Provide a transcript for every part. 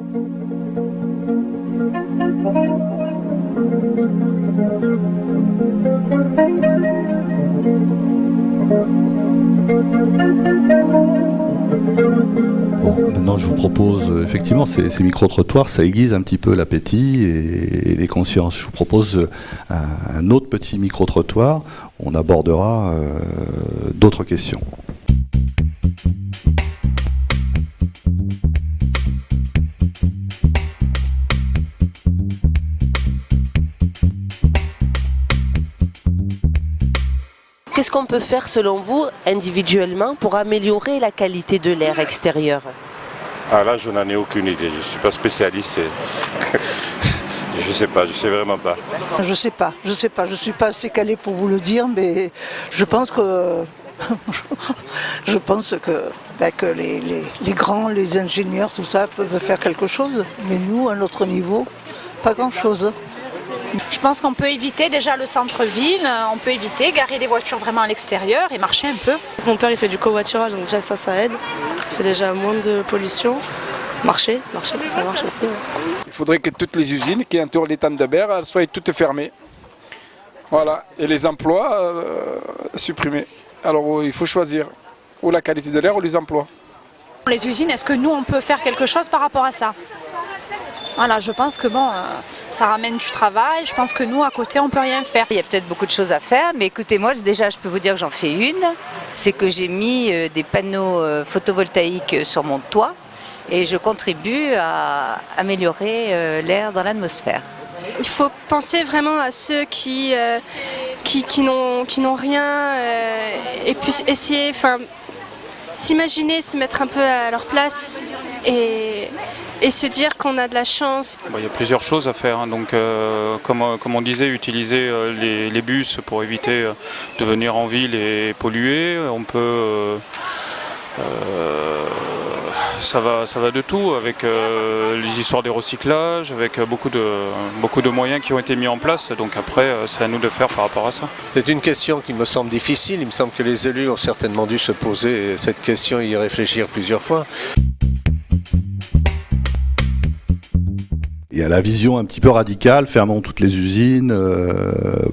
Bon, maintenant je vous propose effectivement ces micro-trottoirs, ça aiguise un petit peu l'appétit et les consciences. Je vous propose un autre petit micro-trottoir, on abordera d'autres questions. Qu'est-ce qu'on peut faire selon vous individuellement pour améliorer la qualité de l'air extérieur? Ah là, je n'en ai aucune idée, je ne suis pas spécialiste. Je sais vraiment pas. Je sais pas, je suis pas assez calé pour vous le dire, mais je pense que que les grands, les ingénieurs, tout ça peuvent faire quelque chose, mais nous, à notre niveau, pas grand-chose. Je pense qu'on peut éviter déjà le centre-ville, on peut éviter garer des voitures vraiment à l'extérieur et marcher un peu. Mon père il fait du covoiturage, donc déjà ça aide, ça fait déjà moins de pollution. Marcher ça marche aussi. Ouais. Il faudrait que toutes les usines qui entourent l'étang de Berre soient toutes fermées. Voilà, et les emplois supprimés. Alors il faut choisir, ou la qualité de l'air ou les emplois. Les usines, est-ce que nous on peut faire quelque chose par rapport à ça? Voilà, je pense que ça ramène du travail, je pense que nous, à côté, on peut rien faire. Il y a peut-être beaucoup de choses à faire, mais écoutez, moi, déjà, je peux vous dire que j'en fais une. C'est que j'ai mis des panneaux photovoltaïques sur mon toit et je contribue à améliorer l'air dans l'atmosphère. Il faut penser vraiment à ceux qui n'ont rien et puis essayer, s'imaginer, se mettre un peu à leur place et se dire qu'on a de la chance. Il y a plusieurs choses à faire, hein. Donc, comme on disait, utiliser les bus pour éviter de venir en ville et polluer. On peut, ça va de tout, avec les histoires des recyclages, avec beaucoup de moyens qui ont été mis en place. Donc après, c'est à nous de faire par rapport à ça. C'est une question qui me semble difficile. Il me semble que les élus ont certainement dû se poser cette question et y réfléchir plusieurs fois. Il y a la vision un petit peu radicale, fermons toutes les usines.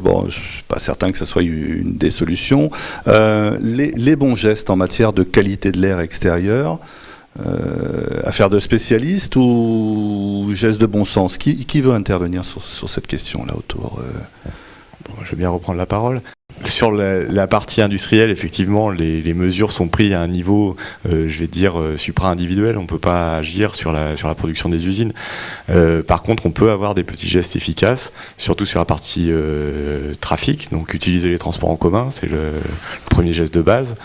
Bon, je ne suis pas certain que ce soit une des solutions. Les bons gestes en matière de qualité de l'air extérieur, affaire de spécialistes ou gestes de bon sens? Qui veut intervenir sur cette question-là autour Je veux bien reprendre la parole. Sur la partie industrielle, effectivement, les mesures sont prises à un niveau, je vais dire, supra-individuel. On ne peut pas agir sur la production des usines. Par contre, on peut avoir des petits gestes efficaces, surtout sur la partie trafic. Donc, utiliser les transports en commun, c'est le premier geste de base.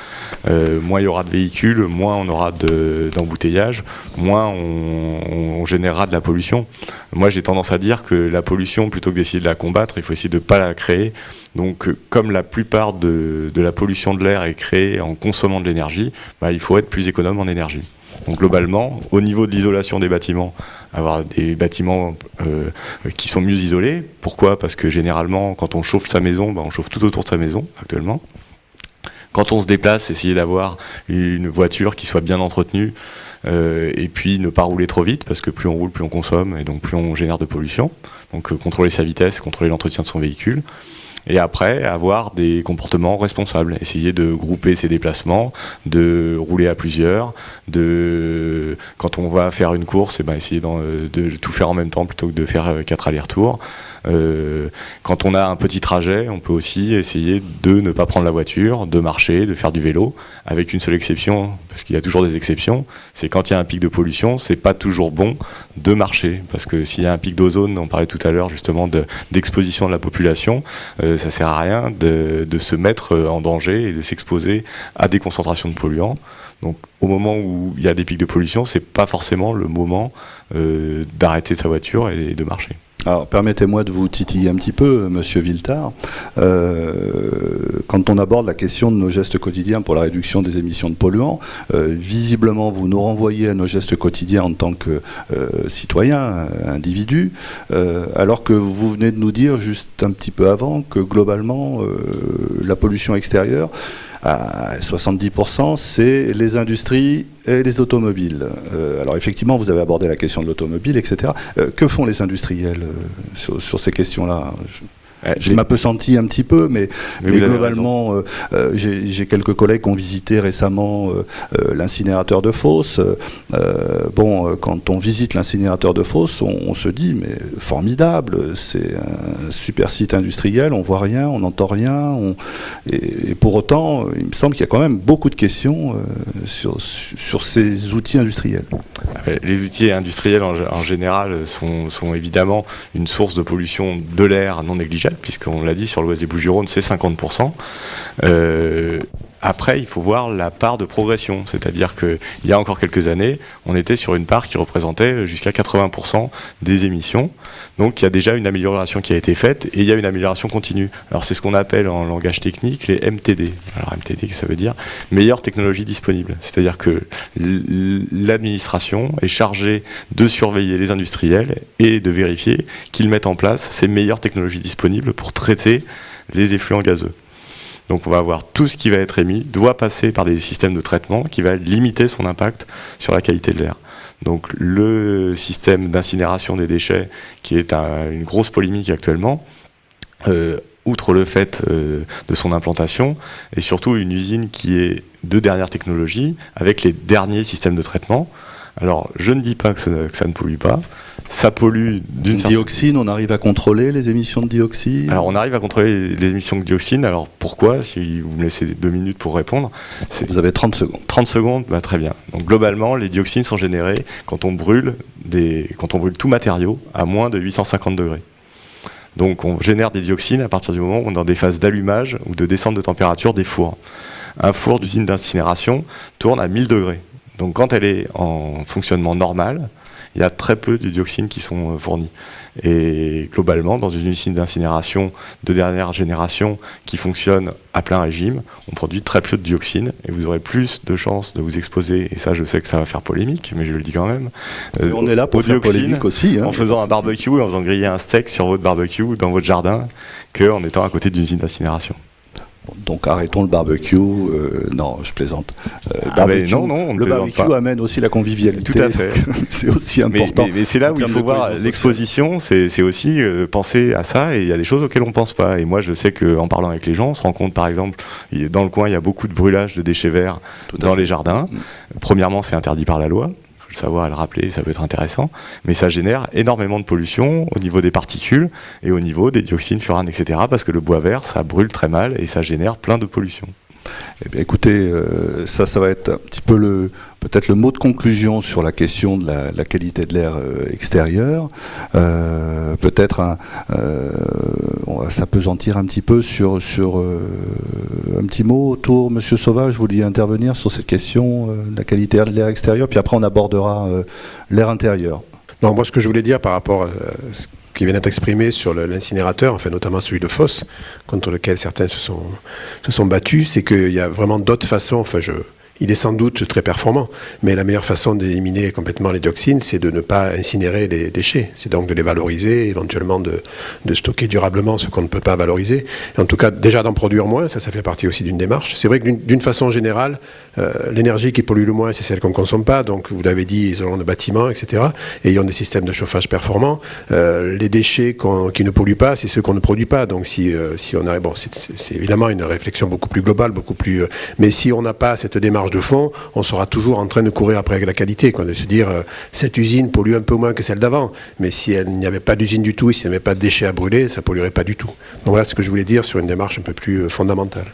Moins il y aura de véhicules, moins on aura d'embouteillages, moins on générera de la pollution. Moi, j'ai tendance à dire que la pollution, plutôt que d'essayer de la combattre, il faut essayer de ne pas la créer. Donc, comme la plupart de la pollution de l'air est créée en consommant de l'énergie, il faut être plus économe en énergie. Donc, globalement, au niveau de l'isolation des bâtiments, avoir des bâtiments qui sont mieux isolés. Pourquoi ? Parce que généralement, quand on chauffe sa maison, on chauffe tout autour de sa maison, actuellement. Quand on se déplace, essayer d'avoir une voiture qui soit bien entretenue, et puis ne pas rouler trop vite, parce que plus on roule, plus on consomme, et donc plus on génère de pollution. Donc, contrôler sa vitesse, contrôler l'entretien de son véhicule. Et après, avoir des comportements responsables. Essayer de grouper ses déplacements, de rouler à plusieurs, quand on va faire une course, essayer de tout faire en même temps plutôt que de faire 4 allers-retours. Quand on a un petit trajet, on peut aussi essayer de ne pas prendre la voiture, de marcher, de faire du vélo, avec une seule exception, parce qu'il y a toujours des exceptions, c'est quand il y a un pic de pollution, c'est pas toujours bon de marcher, parce que s'il y a un pic d'ozone, on parlait tout à l'heure justement d'exposition de la population, ça sert à rien de se mettre en danger et de s'exposer à des concentrations de polluants. Donc au moment où il y a des pics de pollution, c'est pas forcément le moment d'arrêter sa voiture et de marcher. Alors, permettez-moi de vous titiller un petit peu, Monsieur Villetard. Quand on aborde la question de nos gestes quotidiens pour la réduction des émissions de polluants, visiblement, vous nous renvoyez à nos gestes quotidiens en tant que citoyens, individus, alors que vous venez de nous dire juste un petit peu avant que globalement, la pollution extérieure à 70%, c'est les industries et les automobiles. Alors effectivement, vous avez abordé la question de l'automobile, etc. Que font les industriels sur ces questions-là ? Je m'appesantis un petit peu, mais globalement, j'ai quelques collègues qui ont visité récemment l'incinérateur de Fos. Quand on visite l'incinérateur de Fos, on se dit, mais formidable, c'est un super site industriel, on voit rien, on n'entend rien. Et pour autant, il me semble qu'il y a quand même beaucoup de questions sur ces outils industriels. Les outils industriels en général sont évidemment une source de pollution de l'air non négligeable, puisqu'on l'a dit, sur l'ouest des Bouches-du-Rhône, c'est 50%. Après, il faut voir la part de progression, c'est-à-dire qu'il y a encore quelques années, on était sur une part qui représentait jusqu'à 80% des émissions. Donc il y a déjà une amélioration qui a été faite et il y a une amélioration continue. Alors c'est ce qu'on appelle en langage technique les MTD. Alors MTD, ça veut dire meilleure technologie disponible. C'est-à-dire que l'administration est chargée de surveiller les industriels et de vérifier qu'ils mettent en place ces meilleures technologies disponibles pour traiter les effluents gazeux. Donc on va avoir tout ce qui va être émis doit passer par des systèmes de traitement qui va limiter son impact sur la qualité de l'air. Donc le système d'incinération des déchets, qui est une grosse polémique actuellement, outre le fait de son implantation, est surtout une usine qui est de dernière technologie, avec les derniers systèmes de traitement. Alors je ne dis pas que ça ne pollue pas. Ça pollue d'une certaine... Dioxine, on arrive à contrôler les émissions de dioxine ? Alors on arrive à contrôler les émissions de dioxine. Alors pourquoi ? Si vous me laissez 2 minutes pour répondre. Vous avez 30 secondes. 30 secondes, bah, très bien. Donc globalement, les dioxines sont générées quand on brûle tout matériau à moins de 850 degrés. Donc on génère des dioxines à partir du moment où on est dans des phases d'allumage ou de descente de température des fours. Un four d'usine d'incinération tourne à 1000 degrés. Donc quand elle est en fonctionnement normal, il y a très peu de dioxines qui sont fournies. Et globalement, dans une usine d'incinération de dernière génération qui fonctionne à plein régime, on produit très peu de dioxines et vous aurez plus de chances de vous exposer, et ça je sais que ça va faire polémique, mais je le dis quand même, on est là pour faire polémique aussi, en faisant un barbecue et en faisant griller un steak sur votre barbecue dans votre jardin, qu'en étant à côté d'une usine d'incinération. Donc arrêtons le barbecue. Non, je plaisante. Non, le barbecue amène aussi la convivialité. Tout à fait. C'est aussi important. Mais c'est là où il faut voir l'exposition. C'est aussi penser à ça. Et il y a des choses auxquelles on ne pense pas. Et moi, je sais qu'en parlant avec les gens, on se rend compte, par exemple, dans le coin, il y a beaucoup de brûlage de déchets verts dans les jardins. Premièrement, c'est interdit par la loi. Le savoir et le rappeler, ça peut être intéressant, mais ça génère énormément de pollution au niveau des particules et au niveau des dioxines, furanes, etc. Parce que le bois vert, ça brûle très mal et ça génère plein de pollution. Eh bien, écoutez, ça va être un petit peu peut-être le mot de conclusion sur la question de la qualité de l'air extérieur. Peut-être on va s'appesantir un petit peu sur un petit mot autour. Monsieur Sauvage, vous vouliez intervenir sur cette question de la qualité de l'air extérieur, puis après on abordera l'air intérieur. Non, moi ce que je voulais dire par rapport à ce qui vient d'être exprimé sur l'incinérateur, enfin notamment celui de Fos, contre lequel certains se sont battus, c'est qu'il y a vraiment d'autres façons. Il est sans doute très performant, mais la meilleure façon d'éliminer complètement les dioxines, c'est de ne pas incinérer les déchets. C'est donc de les valoriser, éventuellement de stocker durablement ce qu'on ne peut pas valoriser. Et en tout cas, déjà d'en produire moins, ça fait partie aussi d'une démarche. C'est vrai que d'une façon générale, l'énergie qui pollue le moins, c'est celle qu'on ne consomme pas. Donc, vous l'avez dit, isolants de bâtiments, etc. Et ayant des systèmes de chauffage performants. Les déchets qui ne polluent pas, c'est ceux qu'on ne produit pas. Donc, si on a... Bon, c'est évidemment une réflexion beaucoup plus globale, mais si on n'a pas cette démarche de fond, on sera toujours en train de courir après la qualité, de se dire cette usine pollue un peu moins que celle d'avant, mais si il n'y avait pas d'usine du tout, s'il n'y avait pas de déchets à brûler, ça ne polluerait pas du tout. Donc voilà ce que je voulais dire sur une démarche un peu plus fondamentale.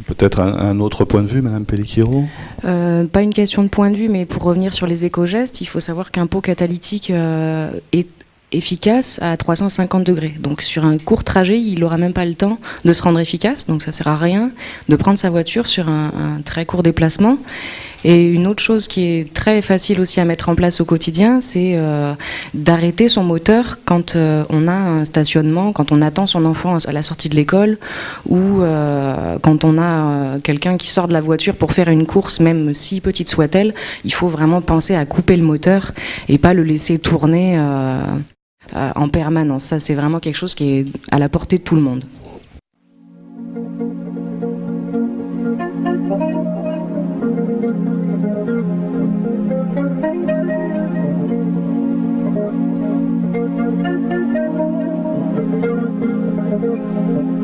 Peut-être un autre point de vue, Madame Pelliquiro ? Pas une question de point de vue, mais pour revenir sur les éco-gestes, il faut savoir qu'un pot catalytique est efficace à 350 degrés. Donc sur un court trajet, il n'aura même pas le temps de se rendre efficace, donc ça ne sert à rien de prendre sa voiture sur un très court déplacement. Et une autre chose qui est très facile aussi à mettre en place au quotidien, c'est d'arrêter son moteur quand on a un stationnement, quand on attend son enfant à la sortie de l'école, ou quand on a quelqu'un qui sort de la voiture pour faire une course, même si petite soit-elle. Il faut vraiment penser à couper le moteur et pas le laisser tourner en permanence. Ça, c'est vraiment quelque chose qui est à la portée de tout le monde. Thank you.